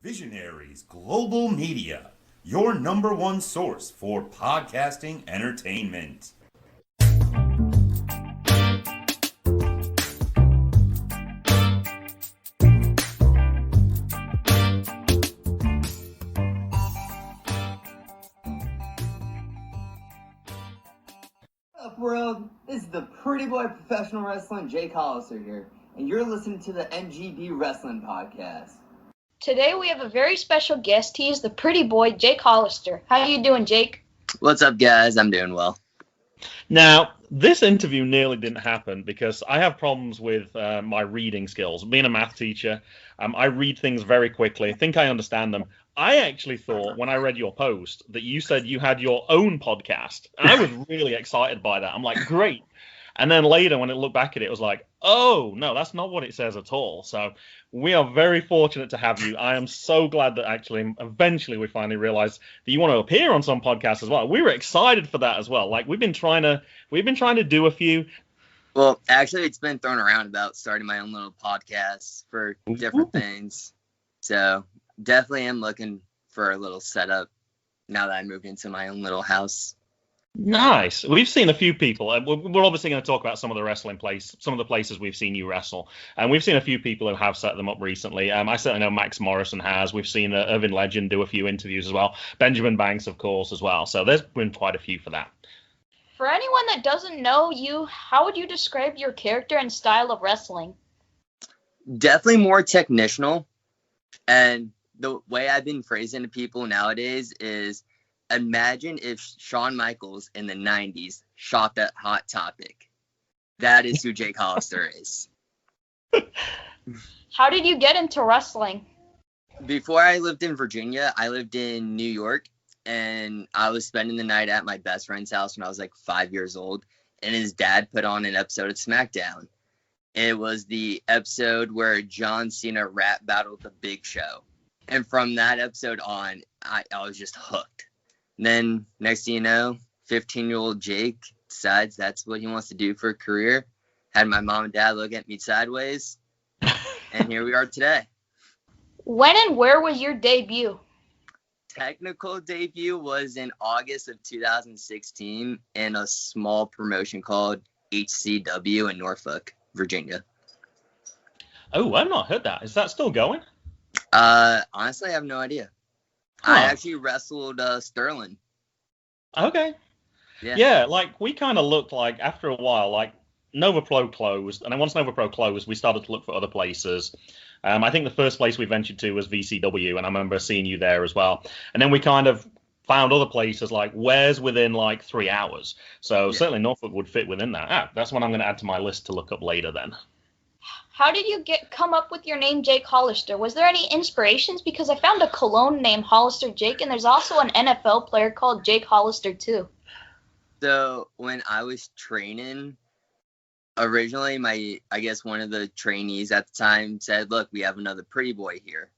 Visionaries Global Media, your number one source for podcasting entertainment. What up, world? This is the pretty boy professional wrestling Jake Hollister here, and you're listening to the MGB Wrestling Podcast. Today we have a very special guest. He is the pretty boy, Jake Hollister. How you doing, Jake? What's up, guys? I'm doing well. Now, this interview nearly didn't happen because I have problems with my reading skills. Being a math teacher, I read things very quickly. I think I understand them. I actually thought when I read your post that you said you had your own podcast. And I was really excited by that. I'm like, great. And then later when I looked back at it, it was like, oh, no, that's not what it says at all. So we are very fortunate to have you. I am so glad that actually eventually we finally realized that you want to appear on some podcasts as well. We were excited for that as well. Like we've been trying to do a few. Well, actually, it's been thrown around about starting my own little podcasts for different things. So definitely am looking for a little setup now that I moved into my own little house. Nice. We've seen a few people. We're obviously going to talk about some of the places we've seen you wrestle. And we've seen a few people who have set them up recently. I certainly know Max Morrison has. We've seen Irvin Legend do a few interviews as well. Benjamin Banks, of course, as well. So there's been quite a few for that. For anyone that doesn't know you, how would you describe your character and style of wrestling? Definitely more technical. And the way I've been phrasing to people nowadays is, imagine if Shawn Michaels in the 90s shot that Hot Topic. That is who Jake Hollister is. How did you get into wrestling? Before I lived in Virginia, I lived in New York, and I was spending the night at my best friend's house when I was like 5 years old, and his dad put on an episode of SmackDown. It was the episode where John Cena rap battled the Big Show. And from that episode on, I was just hooked. Then, next thing you know, 15-year-old Jake decides that's what he wants to do for a career. Had my mom and dad look at me sideways, and here we are today. When and where was your debut? Technical debut was in August of 2016 in a small promotion called HCW in Norfolk, Virginia. Oh, I've not heard that. Is that still going? Honestly, I have no idea. Huh. I actually wrestled Sterling. Okay. Yeah, like we kind of looked like after a while, like Nova Pro closed, and then once Nova Pro closed, we started to look for other places. I think the first place we ventured to was VCW, and I remember seeing you there as well. And then we kind of found other places like Where's within like 3 hours. So certainly Norfolk would fit within that. That's one I'm going to add to my list to look up later then. How did you come up with your name, Jake Hollister? Was there any inspirations? Because I found a cologne named Hollister Jake, and there's also an NFL player called Jake Hollister too. So when I was training, originally one of the trainees at the time said, look, we have another pretty boy here.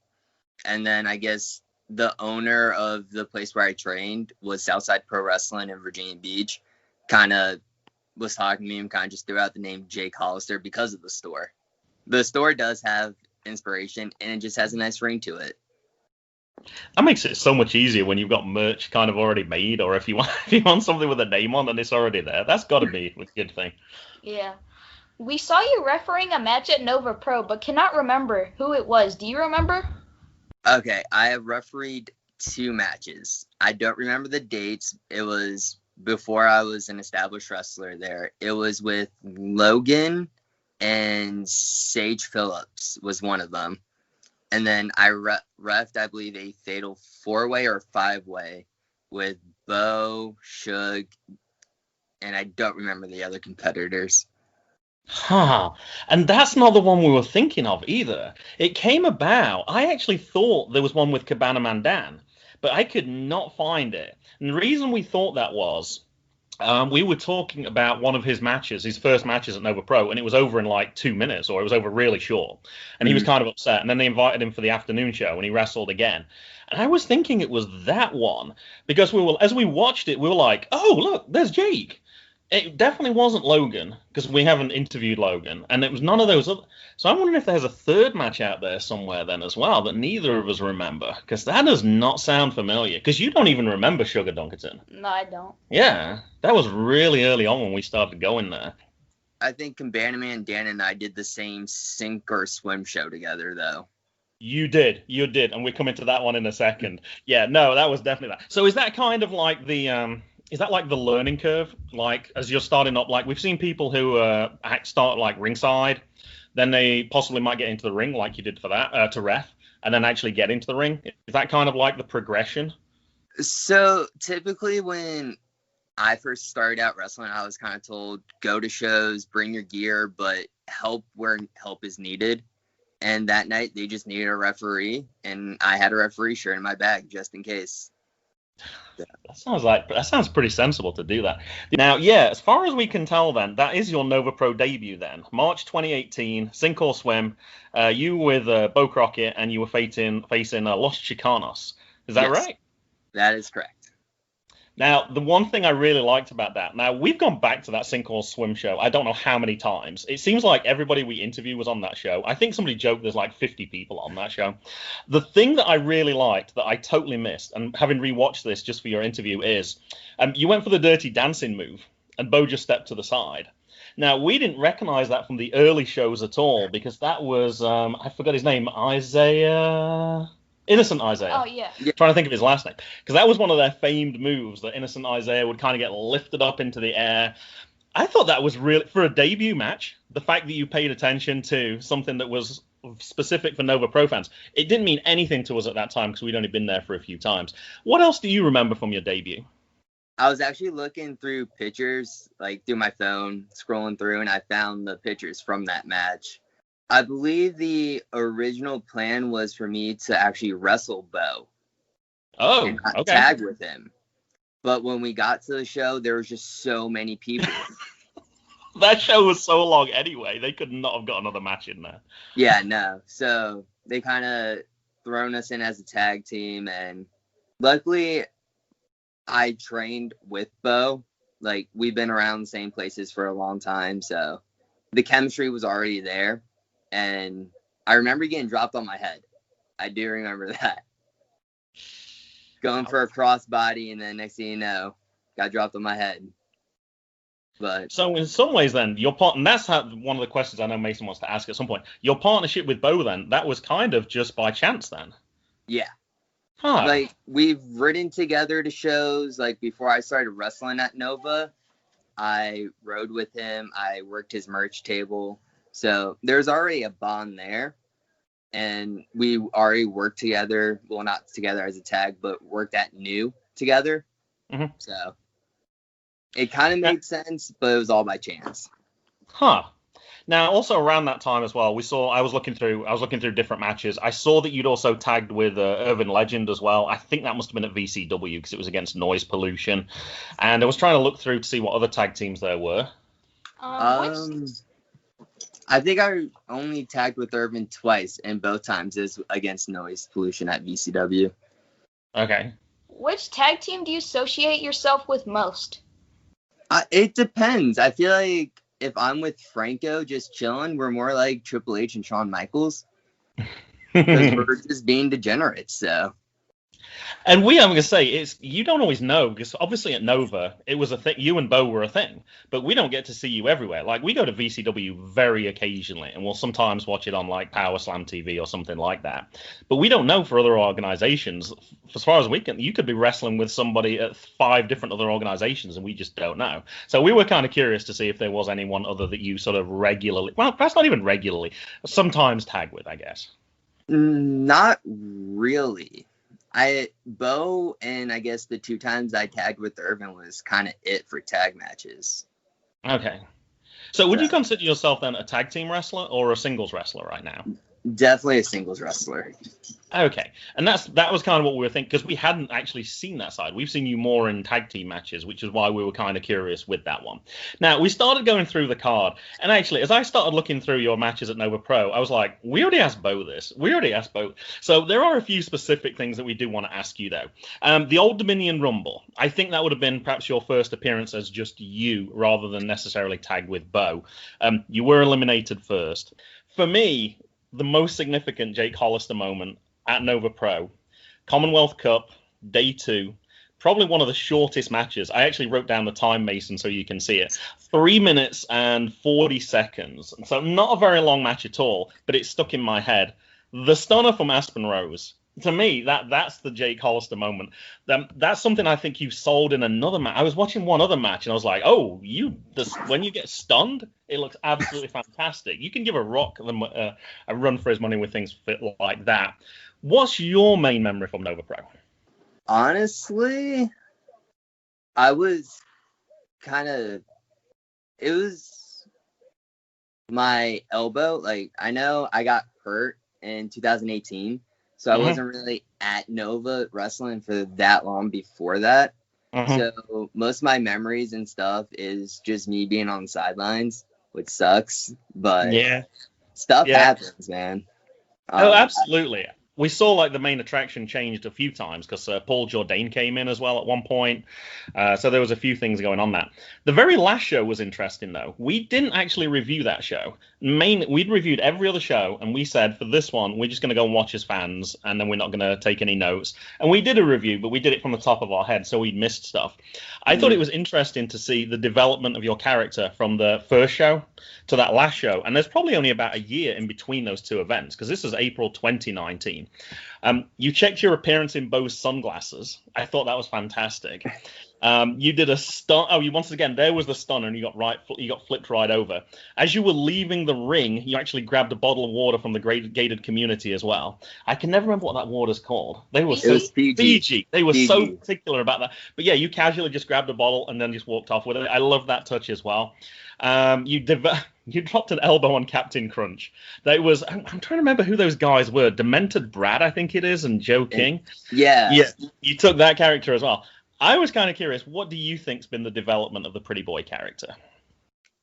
And then I guess the owner of the place where I trained was Southside Pro Wrestling in Virginia Beach, kind of was talking to me and kind of just threw out the name Jake Hollister because of the store. The store does have inspiration, and it just has a nice ring to it. That makes it so much easier when you've got merch kind of already made, or if you want something with a name on and it's already there. That's got to be a good thing. Yeah. We saw you refereeing a match at Nova Pro, but cannot remember who it was. Do you remember? Okay, I have refereed 2 matches. I don't remember the dates. It was before I was an established wrestler there. It was with Logan and Sage Phillips was one of them. And then I refed, I believe, a fatal 4-way or 5-way with Beau, Suge, and I don't remember the other competitors. Huh. And that's not the one we were thinking of either. It came about, I actually thought there was one with Cabana Mandan, but I could not find it. And the reason we thought that was, we were talking about one of his matches, his first matches at Nova Pro, and it was over in like 2 minutes, or it was over really short. And he was kind of upset. And then they invited him for the afternoon show, and he wrestled again. And I was thinking it was that one, because as we watched it, we were like, oh, look, there's Jake. It definitely wasn't Logan, because we haven't interviewed Logan, and it was none of those other. So I'm wondering if there's a third match out there somewhere then as well that neither of us remember, because that does not sound familiar. Because you don't even remember Sugar Dunkerton. No, I don't. Yeah, that was really early on when we started going there. I think Cabana Dan and I did the same sink or swim show together, though. You did, and we come into that one in a second. Yeah, no, that was definitely that. So is that kind of like the is that like the learning curve? Like as you're starting up, like we've seen people who start like ringside, then they possibly might get into the ring, like you did for that to ref, and then actually get into the ring. Is that kind of like the progression? So typically when I first started out wrestling, I was kind of told, go to shows, bring your gear, but help where help is needed. And that night they just needed a referee, and I had a referee shirt in my bag just in case. That sounds pretty sensible to do that. Now, yeah, as far as we can tell, then that is your Nova Pro debut. Then March 2018, sink or swim. You with Beau Crockett, and you were facing Los Chicanos. Is that right? That is correct. Now, the one thing I really liked about that, now we've gone back to that sink or swim show, I don't know how many times. It seems like everybody we interview was on that show. I think somebody joked there's like 50 people on that show. The thing that I really liked that I totally missed, and having rewatched this just for your interview, is you went for the Dirty Dancing move, and Beau just stepped to the side. Now, we didn't recognize that from the early shows at all, because that was, I forgot his name, Innocent Isaiah. Oh, yeah. Trying to think of his last name. Because that was one of their famed moves, that Innocent Isaiah would kind of get lifted up into the air. I thought that was really, for a debut match, the fact that you paid attention to something that was specific for Nova Pro fans, it didn't mean anything to us at that time because we'd only been there for a few times. What else do you remember from your debut? I was actually looking through pictures, like through my phone, scrolling through, and I found the pictures from that match. I believe the original plan was for me to actually wrestle Beau. Oh, and not okay. tag with him. But when we got to the show, there was just so many people. That show was so long anyway. They could not have got another match in there. Yeah, no. So they kind of thrown us in as a tag team. And luckily, I trained with Beau. Like, we've been around the same places for a long time. So the chemistry was already there. And I remember getting dropped on my head. I do remember that. Going for a crossbody, and then next thing you know, got dropped on my head. But so in some ways, then your part, and that's one of the questions I know Mason wants to ask at some point. Your partnership with Beau, then, that was kind of just by chance, then. Yeah. Huh. Like, we've ridden together to shows. Like, before I started wrestling at Nova, I rode with him. I worked his merch table. So there's already a bond there. And we already worked together. Well, not together as a tag, but worked at New together. Mm-hmm. So it kind of made sense, but it was all by chance. Huh. Now, also around that time as well, I was looking through different matches. I saw that you'd also tagged with Urban Legend as well. I think that must have been at VCW because it was against Noise Pollution. And I was trying to look through to see what other tag teams there were. I think I only tagged with Urban twice, and both times is against Noise Pollution at VCW. Okay. Which tag team do you associate yourself with most? It depends. I feel like if I'm with Franco just chilling, we're more like Triple H and Shawn Michaels. Because we're just being degenerates, so. And I'm going to say, you don't always know, because obviously at Nova, it was a thing. You and Beau were a thing, but we don't get to see you everywhere. Like, we go to VCW very occasionally, and we'll sometimes watch it on, like, Power Slam TV or something like that. But we don't know for other organizations. As far as we can, you could be wrestling with somebody at 5 different other organizations, and we just don't know. So we were kind of curious to see if there was anyone other that you sort of regularly, well, perhaps not even regularly, sometimes tag with, I guess. Not really. Beau, and I guess the 2 times I tagged with Irvin was kind of it for tag matches. Okay. So would you consider yourself then a tag team wrestler or a singles wrestler right now? Definitely a singles wrestler. Okay, and that was kind of what we were thinking, because we hadn't actually seen that side. We've seen you more in tag team matches, which is why we were kind of curious with that one. Now, we started going through the card, and actually, as I started looking through your matches at Nova Pro, I was like, we already asked Beau this. We already asked Beau. So there are a few specific things that we do want to ask you, though. The Old Dominion Rumble, I think that would have been perhaps your first appearance as just you, rather than necessarily tagged with Beau. You were eliminated first. For me, the most significant Jake Hollister moment at Nova Pro, Commonwealth Cup, day 2, probably one of the shortest matches. I actually wrote down the time, Mason, so you can see it. 3 minutes and 40 seconds. So not a very long match at all, but it stuck in my head. The stunner from Aspen Rose. To me, that's the Jake Hollister moment. That's something I think you sold in another match. I was watching one other match, and I was like, oh, when you get stunned, it looks absolutely fantastic. You can give a Rock a run for his money with things like that. What's your main memory from Nova Pro? Honestly, I was it was my elbow. Like, I know I got hurt in 2018, so I wasn't really at Nova wrestling for that long before that. So most of my memories and stuff is just me being on the sidelines, which sucks, but stuff happens, man. Oh, absolutely. We saw like the main attraction changed a few times, because Paul Jourdain came in as well at one point. So there was a few things going on that. The very last show was interesting, though. We didn't actually review that show. We'd reviewed every other show, and we said for this one, we're just going to go and watch as fans, and then we're not going to take any notes. And we did a review, but we did it from the top of our head, so we'd missed stuff. I thought it was interesting to see the development of your character from the first show to that last show. And there's probably only about a year in between those two events, because this is April 2019. You checked your appearance in Beau's sunglasses. I thought that was fantastic. You did a stun. Oh, once again, there was the stunner, and you got flipped right over. As you were leaving the ring, you actually grabbed a bottle of water from the gated community as well. I can never remember what that water's called. It was Fiji. They were so particular about that. But yeah, you casually just grabbed a bottle and then just walked off with it. I love that touch as well. You dropped an elbow on Captain Crunch. I'm trying to remember who those guys were. Demented Brad, I think it is, and Joe King. Yeah. You took that character as well. I was kind of curious, what do you think's been the development of the Pretty Boy character?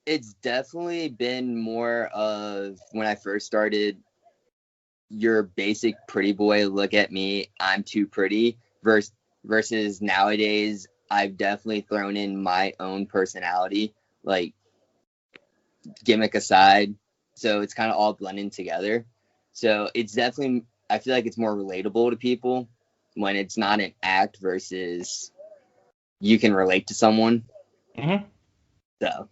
It's definitely been more of, when I first started, your basic pretty boy, look at me, I'm too pretty, versus nowadays, I've definitely thrown in my own personality, like, gimmick aside. So it's kind of all blending together. So it's definitely, I feel like it's more relatable to people when it's not an act versus you can relate to someone. So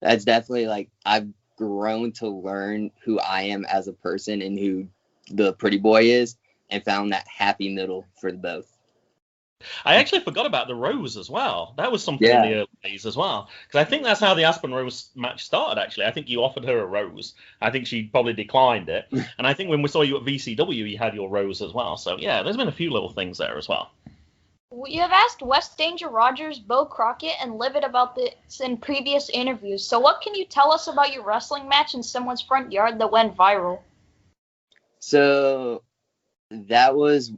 that's definitely, like, I've grown to learn who I am as a person and who the Pretty Boy is, and found that happy middle for the both. I actually forgot about the rose as well. That was something in the early days as well. Because I think that's how the Aspen Rose match started, actually. I think you offered her a rose. I think she probably declined it. And I think when we saw you at VCW, you had your rose as well. So, yeah, there's been a few little things there as well. You have asked West Danger Rogers, Beau Crockett, and Livid about this in previous interviews. So what can you tell us about your wrestling match in someone's front yard that went viral? So that was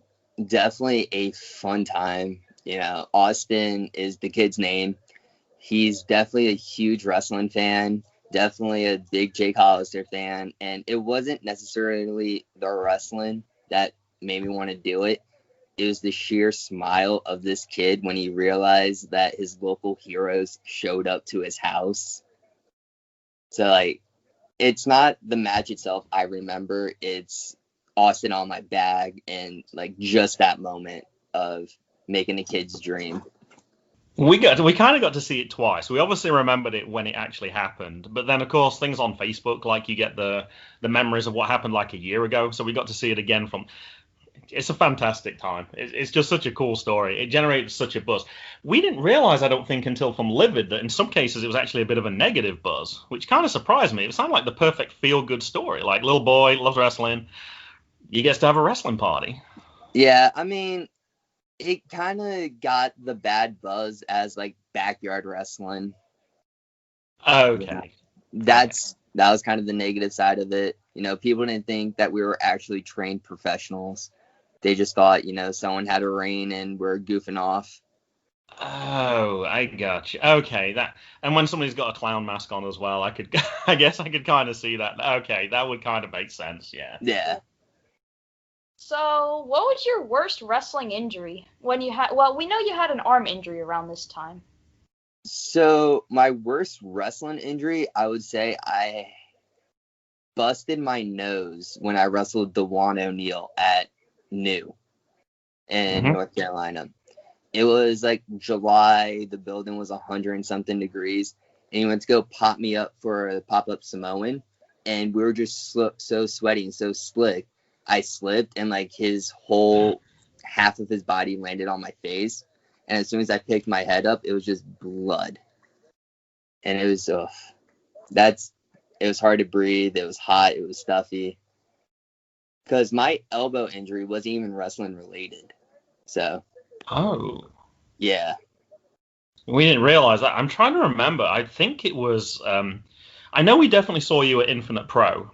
definitely a fun time. You know, Austin is the kid's name. He's definitely a huge wrestling fan, definitely a big Jake Hollister fan. And it wasn't necessarily the wrestling that made me want to do it. It was the sheer smile of this kid when he realized that his local heroes showed up to his house. So, like, it's not the match itself I remember. It's Austin on my bag and, like, just that moment of making a kid's dream. We kind of got to see it twice. We obviously remembered it when it actually happened, but then of course things on Facebook, like you get the memories of what happened like a year ago. So we got to see it again from. It's a fantastic time. It's just such a cool story. It generates such a buzz. We didn't realize, I don't think, until from Livid that in some cases it was actually a bit of a negative buzz, which kind of surprised me. It sounded like the perfect feel-good story. Like, little boy loves wrestling. He gets to have a wrestling party. Yeah, I mean, it kind of got the bad buzz as, like, backyard wrestling. Okay. That was kind of the negative side of it. People didn't think that we were actually trained professionals. They just thought, someone had a ring and we're goofing off. Oh, I got you. Okay, and when somebody's got a clown mask on as well, I guess I could kind of see that. Okay, that would kind of make sense, yeah. Yeah. So, what was your worst wrestling injury when you had? Well, we know you had an arm injury around this time. So my worst wrestling injury, I would say I busted my nose when I wrestled DeJuan O'Neal at New in North Carolina. It was like July. The building was 100 and something degrees. And he went to go pop me up for the pop-up Samoan. And we were just so sweaty and so slick. I slipped and like his whole half of his body landed on my face. And as soon as I picked my head up, it was just blood. And it was, it was hard to breathe. It was hot. It was stuffy. Because my elbow injury wasn't even wrestling related. So. Oh. Yeah. We didn't realize that. I'm trying to remember. I think it was. I know we definitely saw you at Infinite Pro.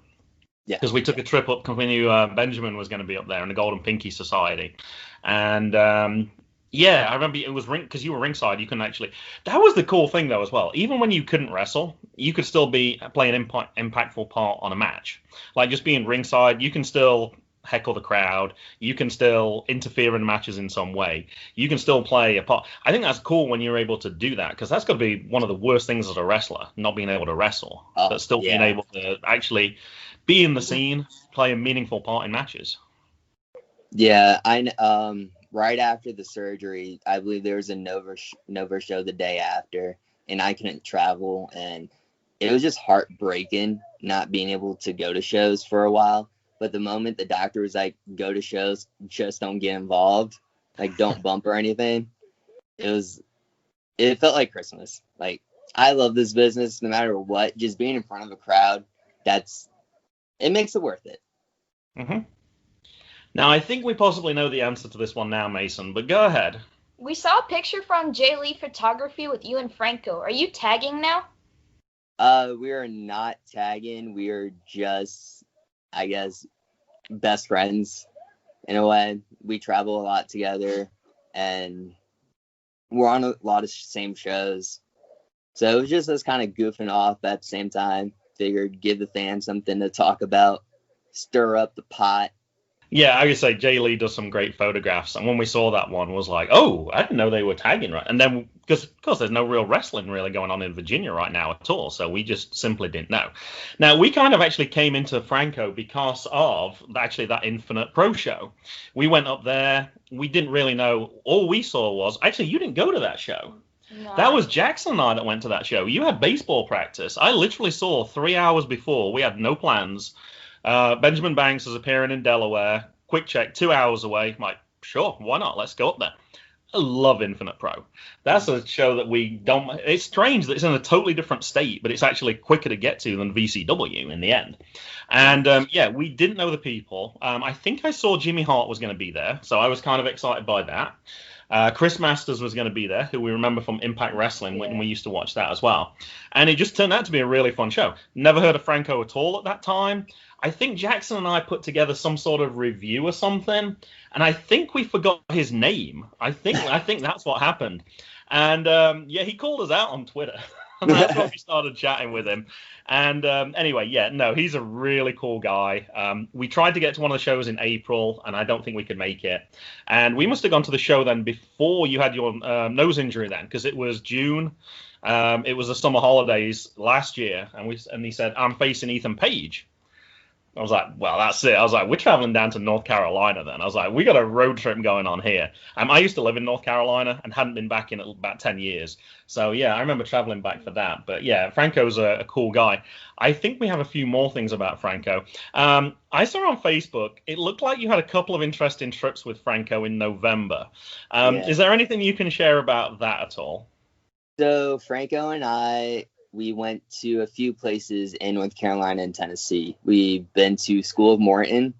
Yeah. Because we took a trip up because we knew Benjamin was going to be up there in the Golden Pinky Society. And yeah, I remember it was because you were ringside. You couldn't actually. That was the cool thing though as well. Even when you couldn't wrestle, you could still play an impactful part on a match. Like just being ringside, you can still heckle the crowd. You can still interfere in matches in some way. You can still play a part. I think that's cool when you're able to do that because that's got to be one of the worst things as a wrestler, not being able to wrestle, but still being able to actually be in the scene, play a meaningful part in matches. Yeah, right after the surgery, I believe there was a Nova show the day after, and I couldn't travel, and it was just heartbreaking not being able to go to shows for a while. But the moment the doctor was like, go to shows, just don't get involved, like don't bump or anything, it felt like Christmas. Like, I love this business no matter what. Just being in front of a crowd, it makes it worth it. Mm-hmm. Now, I think we possibly know the answer to this one now, Mason, but go ahead. We saw a picture from J. Lee Photography with you and Franco. Are you tagging now? We are not tagging. We are just, I guess, best friends in a way. We travel a lot together, and we're on a lot of same shows. So it was just us kind of goofing off at the same time. Figured give the fans something to talk about, stir up the pot. Yeah, I would say Jay Lee does some great photographs, and when we saw that one, was like, oh, I didn't know they were tagging right. And then, because of course, there's no real wrestling really going on in Virginia right now at all, so we just simply didn't know. Now, we kind of actually came into Franco because of actually that Infinite Pro show. We went up there, we didn't really know. All we saw was, actually, you didn't go to that show. No. That was Jackson and I that went to that show. You had baseball practice. I literally saw 3 hours before. We had no plans. Benjamin Banks is appearing in Delaware. Quick check, 2 hours away. I'm like, sure, why not? Let's go up there. I love Infinite Pro. That's a show that we don't. It's strange that it's in a totally different state, but it's actually quicker to get to than VCW in the end. And yeah, we didn't know the people. I think I saw Jimmy Hart was going to be there, so I was kind of excited by that. Chris Masters was going to be there, who we remember from Impact Wrestling when we used to watch that as well. And it just turned out to be a really fun show. Never heard of Franco at all at that time. I think Jackson and I put together some sort of review or something, and I think we forgot his name. I think that's what happened. And yeah, he called us out on Twitter. And that's when we started chatting with him. And anyway, yeah, no, he's a really cool guy. We tried to get to one of the shows in April, and I don't think we could make it. And we must have gone to the show then before you had your nose injury then, because it was June. It was the summer holidays last year, and he said, I'm facing Ethan Page. I was like, well, that's it. I was like, we're traveling down to North Carolina then. I was like, we got a road trip going on here. I used to live in North Carolina and hadn't been back in about 10 years. So, yeah, I remember traveling back for that. But, yeah, Franco's a cool guy. I think we have a few more things about Franco. I saw on Facebook, it looked like you had a couple of interesting trips with Franco in November. Yeah. Is there anything you can share about that at all? So, Franco and we went to a few places in North Carolina and Tennessee. We've been to School of Morton,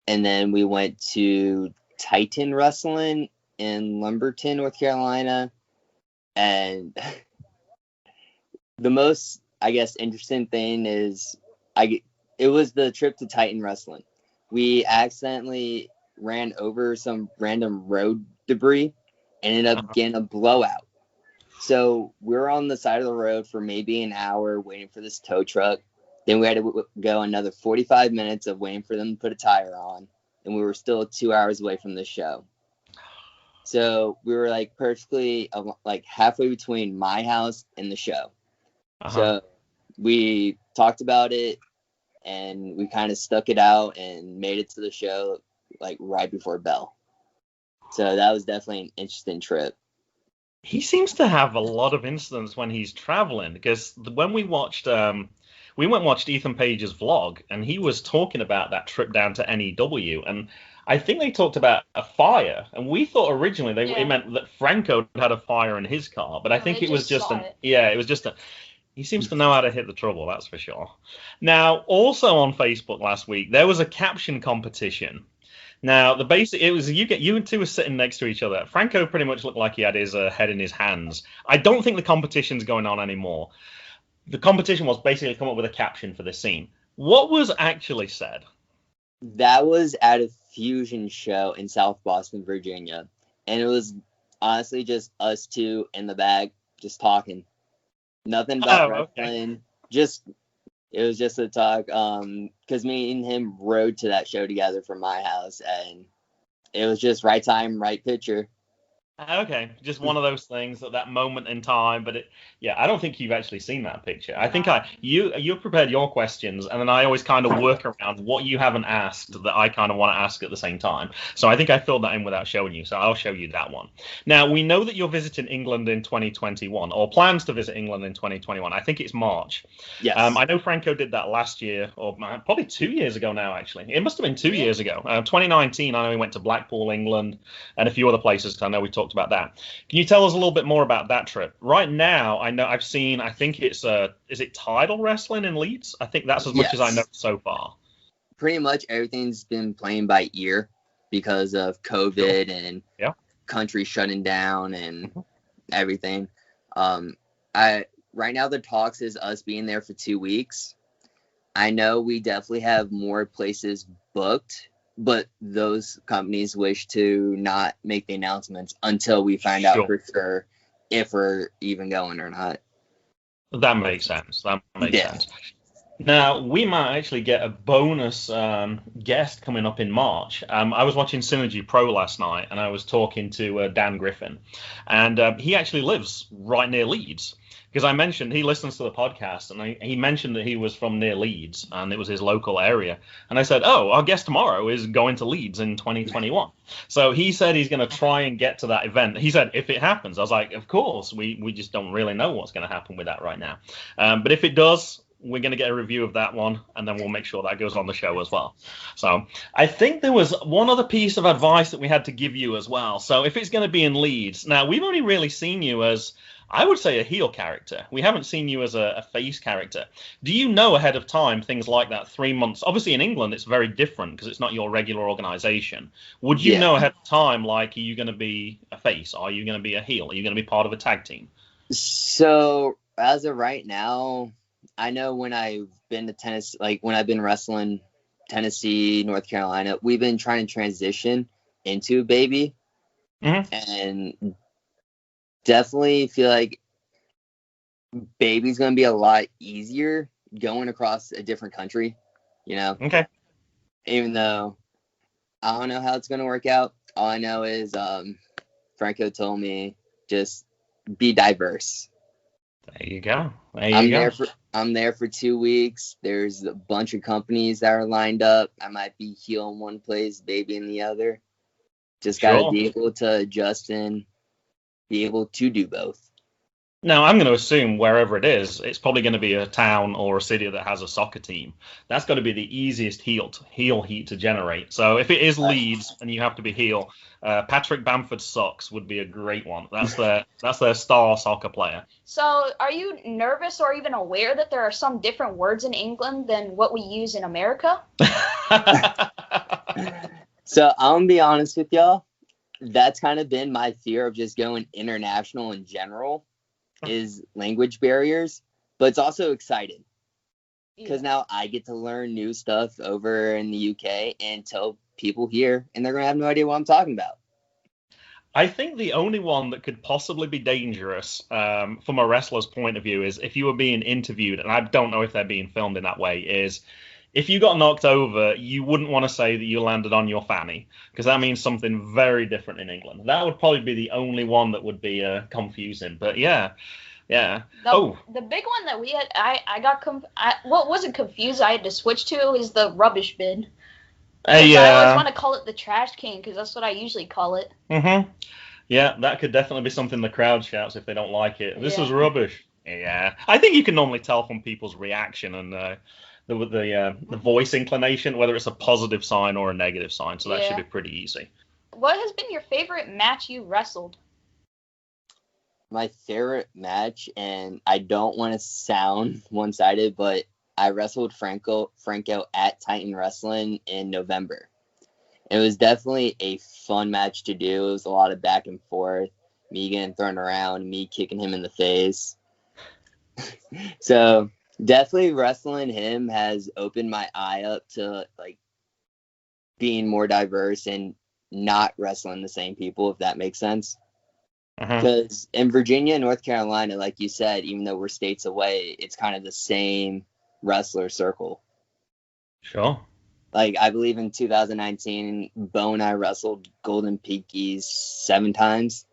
and then we went to Titan Wrestling in Lumberton, North Carolina. And the most, I guess, interesting thing is It was the trip to Titan Wrestling. We accidentally ran over some random road debris and ended up getting a blowout. So we were on the side of the road for maybe an hour waiting for this tow truck. Then we had to go another 45 minutes of waiting for them to put a tire on. And we were still 2 hours away from the show. So we were like perfectly like halfway between my house and the show. So we talked about it and we kind of stuck it out and made it to the show like right before bell. So that was definitely an interesting trip. He seems to have a lot of incidents when he's traveling, because when we went and watched Ethan Page's vlog, and he was talking about that trip down to NEW, and I think they talked about a fire, and we thought originally it meant that Franco had a fire in his car, but I think it was just he seems to know how to hit the trouble, that's for sure. Now, also on Facebook last week, there was a caption competition. Now, it was you and two were sitting next to each other. Franco pretty much looked like he had his head in his hands. I don't think the competition's going on anymore. The competition was basically come up with a caption for this scene. What was actually said? That was at a fusion show in South Boston, Virginia. And it was honestly just us two in the back, just talking. Nothing about wrestling. Okay. It was just a talk. Because me and him rode to that show together from my house, and it was just right time, right picture. Okay, just one of those things at that moment in time. But I don't think you've actually seen that picture. I think you prepared your questions, and then I always kind of work around what you haven't asked that I kind of want to ask at the same time. So I think I filled that in without showing you. So I'll show you that one. Now, we know that you're visiting England in 2021, or plans to visit England in 2021. I think it's March. Yes. I know Franco did that last year, or probably 2 years ago now, actually. It must have been 2 years ago. 2019, I know he went to Blackpool, England, and a few other places. I know we talked about that. Can you tell us a little bit more about that trip? Right now, I know I think it's is it Tidal Wrestling in Leeds? I think that's as much as I know so far. Pretty much everything's been playing by ear because of COVID and country shutting down and everything. Right now the talks is us being there for 2 weeks. I know we definitely have more places booked, but those companies wish to not make the announcements until we find out for sure if we're even going or not. That makes sense. Sense. Now, we might actually get a bonus guest coming up in March. I was watching Synergy Pro last night, and I was talking to Dan Griffin, and he actually lives right near Leeds. Because I mentioned he listens to the podcast, and he mentioned that he was from near Leeds, and it was his local area. And I said, our guest tomorrow is going to Leeds in 2021. So he said he's going to try and get to that event. He said, if it happens, I was like, of course, we just don't really know what's going to happen with that right now. But if it does, we're going to get a review of that one, and then we'll make sure that goes on the show as well. So I think there was one other piece of advice that we had to give you as well. So if it's going to be in Leeds, now we've only really seen you as, I would say, a heel character. We haven't seen you as a face character. Do you know ahead of time things like that, 3 months? Obviously, in England, it's very different because it's not your regular organization. Would you know ahead of time, like, are you going to be a face? Are you going to be a heel? Are you going to be part of a tag team? So as of right now, I know when I've been to Tennessee, like when I've been wrestling Tennessee, North Carolina, we've been trying to transition into baby. And definitely feel like baby's going to be a lot easier going across a different country, you know? Okay. Even though I don't know how it's going to work out. All I know is Franco told me just be diverse. There you go. I'm there for 2 weeks. There's a bunch of companies that are lined up. I might be heel in one place, baby in the other. Just got to be able to adjust and be able to do both. Now, I'm going to assume wherever it is, it's probably going to be a town or a city that has a soccer team. That's got to be the easiest heel heat to generate. So if it is Leeds and you have to be heel, Patrick Bamford's socks would be a great one. That's their star soccer player. So are you nervous or even aware that there are some different words in England than what we use in America? So I'm going to be honest with y'all. That's kind of been my fear of just going international in general is language barriers, but it's also exciting because now I get to learn new stuff over in the UK and tell people here, and they're going to have no idea what I'm talking about. I think the only one that could possibly be dangerous from a wrestler's point of view is if you were being interviewed, and I don't know if they're being filmed in that way, is if you got knocked over, you wouldn't want to say that you landed on your fanny, because that means something very different in England. That would probably be the only one that would be confusing. But yeah. The big one that we had, I got what wasn't confused, I had to switch to is the rubbish bin. I always want to call it the trash can because that's what I usually call it. Mm-hmm. Yeah, that could definitely be something the crowd shouts if they don't like it. This is rubbish. Yeah, I think you can normally tell from people's reaction and the voice inclination whether it's a positive sign or a negative sign. So that should be pretty easy. What has been your favorite match you wrestled? My favorite match, and I don't want to sound one-sided, but I wrestled Franco at Titan Wrestling in November. It was definitely a fun match to do. It was a lot of back and forth, me getting thrown around, me kicking him in the face. So definitely wrestling him has opened my eye up to like being more diverse and not wrestling the same people, if that makes sense. Because in Virginia and North Carolina, like you said, even though we're states away, it's kind of the same wrestler circle. Sure. Like, I believe in 2019, Beau and I wrestled Golden Peakies 7 times.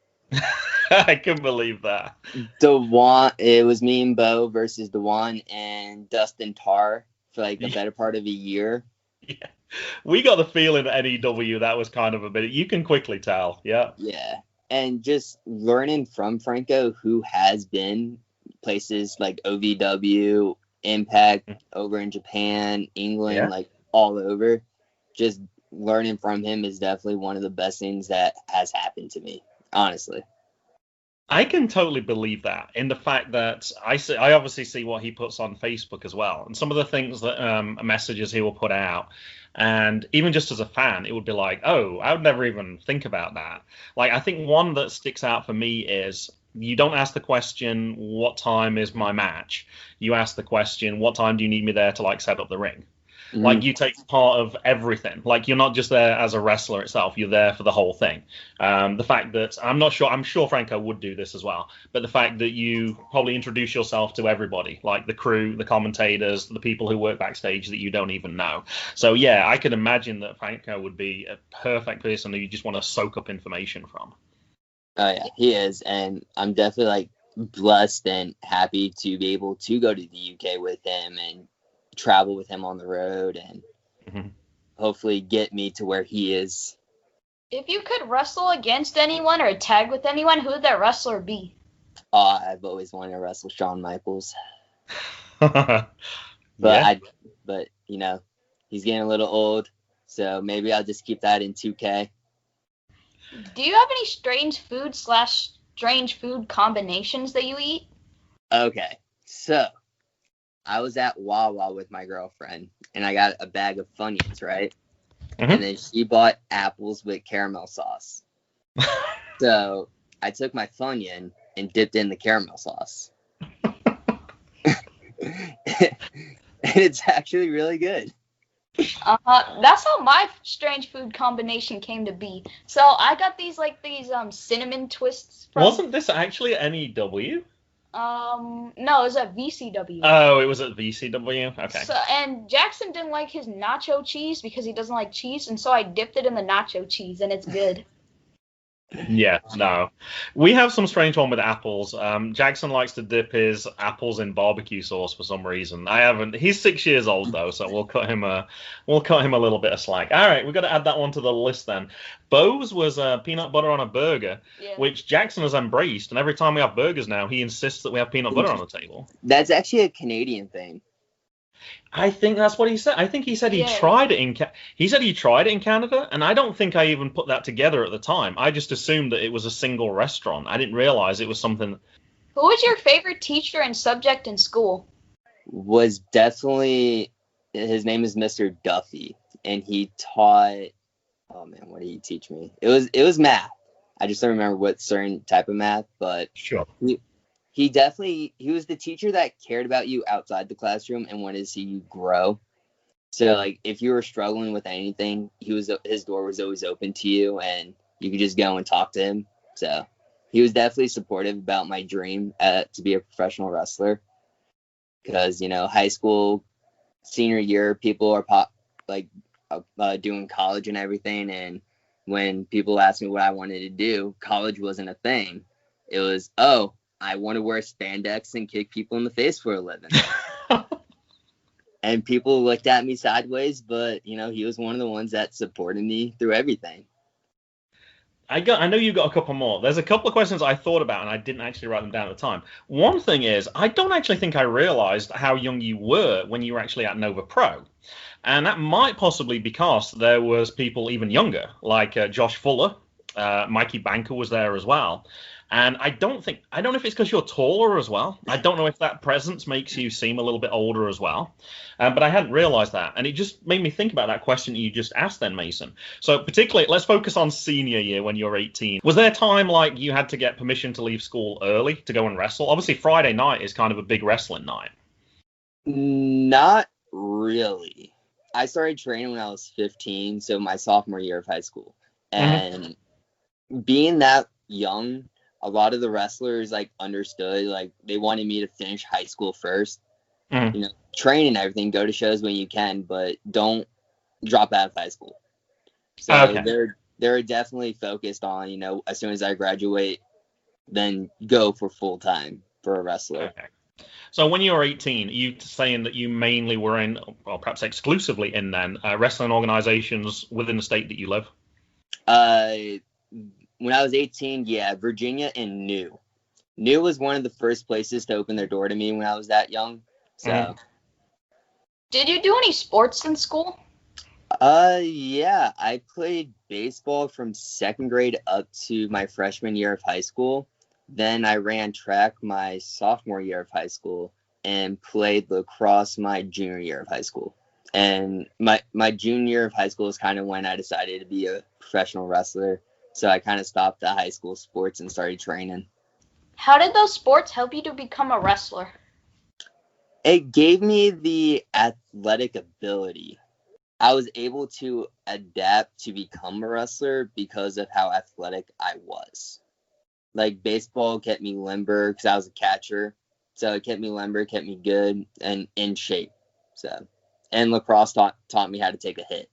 I can believe that. It was me and Beau versus Dewan and Dustin Tarr for like the better part of a year. Yeah. We got the feeling at NEW that was kind of a bit, you can quickly tell. Yeah. Yeah. And just learning from Franco, who has been places like OVW, Impact, over in Japan, England, like all over. Just learning from him is definitely one of the best things that has happened to me, honestly. I can totally believe that in the fact that I obviously see what he puts on Facebook as well. And some of the things that messages he will put out. And even just as a fan, it would be like, oh, I would never even think about that. Like, I think one that sticks out for me is you don't ask the question, what time is my match? You ask the question, what time do you need me there to, like, set up the ring? Mm-hmm. Like, you take part of everything. Like, you're not just there as a wrestler itself. You're there for the whole thing. The fact that, I'm sure Franco would do this as well, but the fact that you probably introduce yourself to everybody, like the crew, the commentators, the people who work backstage that you don't even know. So, yeah, I could imagine that Franco would be a perfect person who you just want to soak up information from. Oh, yeah, he is. And I'm definitely, like, blessed and happy to be able to go to the UK with him and travel with him on the road and hopefully get me to where he is. If you could wrestle against anyone or tag with anyone, who would that wrestler be? I've always wanted to wrestle Shawn Michaels. But you know, he's getting a little old, so maybe I'll just keep that in 2K. Do you have any strange food combinations that you eat? Okay, so I was at Wawa with my girlfriend, and I got a bag of Funyuns, right? And then she bought apples with caramel sauce. So I took my Funyun and dipped in the caramel sauce. And it's actually really good. That's how my strange food combination came to be. So I got these cinnamon twists from... Wasn't this actually at NEW? No, it was at VCW. Oh, it was at VCW? Okay. So, and Jackson didn't like his nacho cheese because he doesn't like cheese, and so I dipped it in the nacho cheese, and it's good. Yeah, no. We have some strange one with apples. Jackson likes to dip his apples in barbecue sauce for some reason. I haven't. He's 6 years old though, so we'll cut him a little bit of slack. All right, we've got to add that one to the list then. Beau's was peanut butter on a burger, which Jackson has embraced, and every time we have burgers now, he insists that we have peanut butter on the table. That's actually a Canadian thing. I think that's what he said. I think he said he tried it in Canada, and I don't think I even put that together at the time. I just assumed that it was a single restaurant. I didn't realize it was something. Who was your favorite teacher and subject in school? Was definitely, his name is Mr. Duffy, and he taught, oh man, what did he teach me? It was math. I just don't remember what certain type of math, but sure. he was the teacher that cared about you outside the classroom and wanted to see you grow. So like if you were struggling with anything, his door was always open to you and you could just go and talk to him. So he was definitely supportive about my dream to be a professional wrestler. Because, high school, senior year, people are doing college and everything. And when people asked me what I wanted to do, college wasn't a thing. It was, I want to wear spandex and kick people in the face for a living. And people looked at me sideways, but, he was one of the ones that supported me through everything. I know you got a couple more. There's a couple of questions I thought about, and I didn't actually write them down at the time. One thing is, I don't actually think I realized how young you were when you were actually at Nova Pro. And that might possibly be because there was people even younger, like Josh Fuller. Mikey Banker was there as well. And I don't know if it's because you're taller as well. I don't know if that presence makes you seem a little bit older as well. But I hadn't realized that. And it just made me think about that question you just asked then, Mason. So particularly, let's focus on senior year when you're 18. Was there a time like you had to get permission to leave school early to go and wrestle? Obviously, Friday night is kind of a big wrestling night. Not really. I started training when I was 15, so my sophomore year of high school. And being that young, a lot of the wrestlers understood, they wanted me to finish high school first, train and everything, go to shows when you can, but don't drop out of high school. So they're definitely focused on, as soon as I graduate, then go for full time for a wrestler. Okay. So when you were 18, are you saying that you mainly were in, or perhaps exclusively in then, wrestling organizations within the state that you live? When I was 18, Virginia and New. New was one of the first places to open their door to me when I was that young. So. Did you do any sports in school? Yeah. I played baseball from second grade up to my freshman year of high school. Then I ran track my sophomore year of high school and played lacrosse my junior year of high school. And my junior year of high school is kind of when I decided to be a professional wrestler. So I kind of stopped the high school sports and started training. How did those sports help you to become a wrestler? It gave me the athletic ability. I was able to adapt to become a wrestler because of how athletic I was. Like baseball kept me limber because I was a catcher. So it kept me limber, kept me good and in shape. And lacrosse taught me how to take a hit.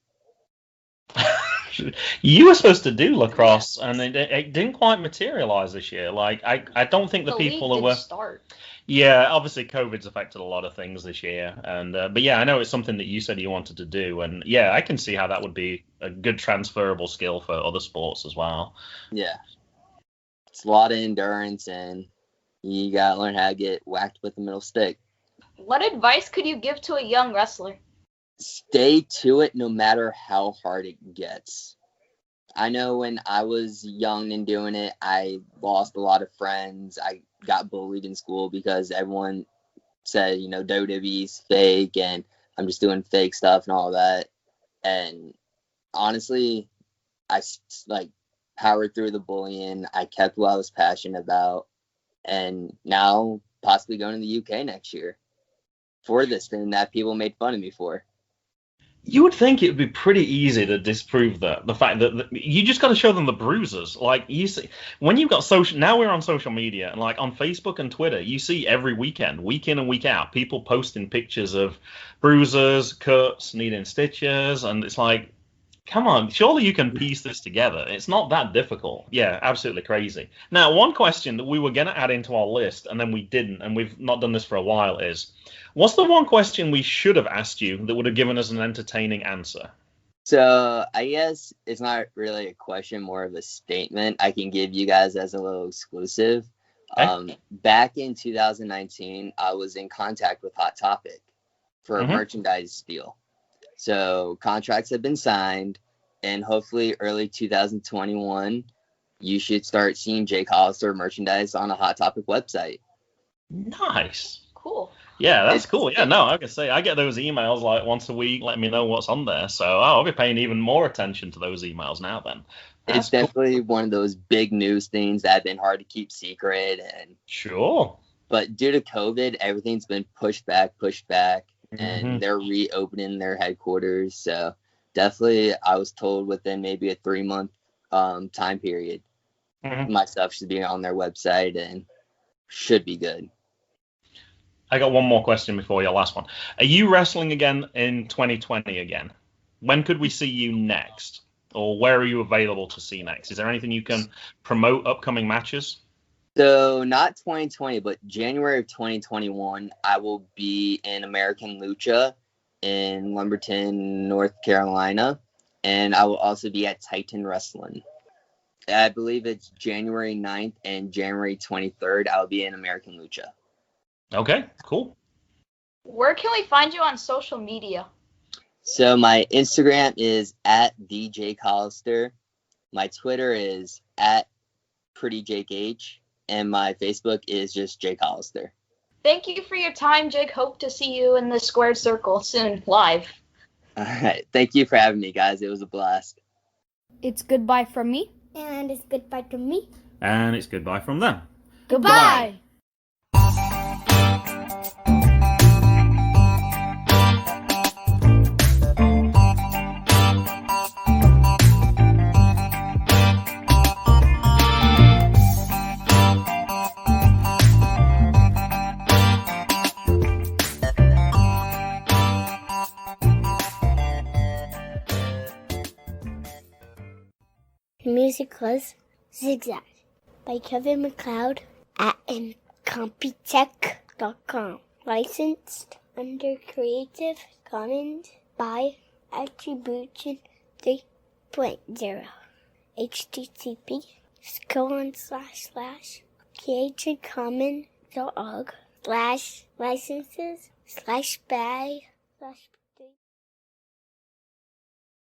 You were supposed to do lacrosse, and it didn't quite materialize this year. I don't think the people who were start. Yeah, obviously COVID's affected a lot of things this year, and but yeah, I know it's something that you said you wanted to do, and yeah, I can see how that would be a good transferable skill for other sports as well. Yeah, it's a lot of endurance, and you gotta learn how to get whacked with the middle stick. What advice could you give to a young wrestler? Stay to it no matter how hard it gets. I know when I was young and doing it, I lost a lot of friends. I got bullied in school because everyone said, WWE's fake and I'm just doing fake stuff and all that. And honestly, I powered through the bullying. I kept what I was passionate about. And now possibly going to the UK next year for this thing that people made fun of me for. You would think it would be pretty easy to disprove that. The fact that you just got to show them the bruises. Like you see, when you've got now we're on social media and on Facebook and Twitter, you see every weekend, week in and week out, people posting pictures of bruises, cuts, needing stitches, and it's like, come on, surely you can piece this together. It's not that difficult. Yeah, absolutely crazy. Now, one question that we were going to add into our list, and then we didn't, and we've not done this for a while, is, what's the one question we should have asked you that would have given us an entertaining answer? So, I guess it's not really a question, more of a statement I can give you guys as a little exclusive. Okay. Back in 2019, I was in contact with Hot Topic for a merchandise deal. So contracts have been signed, and hopefully early 2021, you should start seeing Jake Hollister merchandise on a Hot Topic website. Nice. Cool. Yeah, that's cool. Yeah, no, I can say I get those emails once a week, letting me know what's on there. So I'll be paying even more attention to those emails now then. It's definitely one of those big news things that have been hard to keep secret. And sure. But due to COVID, everything's been pushed back, and they're reopening their headquarters. So definitely, I was told within maybe a 3-month time period, my stuff should be on their website and should be good. I got one more question before your last one. Are you wrestling again in 2020 again? When could we see you next? Or where are you available to see next? Is there anything you can promote upcoming matches? So not 2020, but January of 2021, I will be in American Lucha in Lumberton, North Carolina. And I will also be at Titan Wrestling. I believe it's January 9th and January 23rd. I'll be in American Lucha. Okay, cool. Where can we find you on social media? So my Instagram is at the Jake Hollister. My Twitter is at PrettyJakeH. And my Facebook is just Jake Hollister. Thank you for your time, Jake. Hope to see you in the squared circle soon, live. All right. Thank you for having me, guys. It was a blast. It's goodbye from me. And it's goodbye from me. And it's goodbye from them. Goodbye. The music was Zigzag by Kevin MacLeod at Incompetech.com. Licensed under Creative Commons by Attribution 3.0. HTTP creativecommons.org/licenses/by/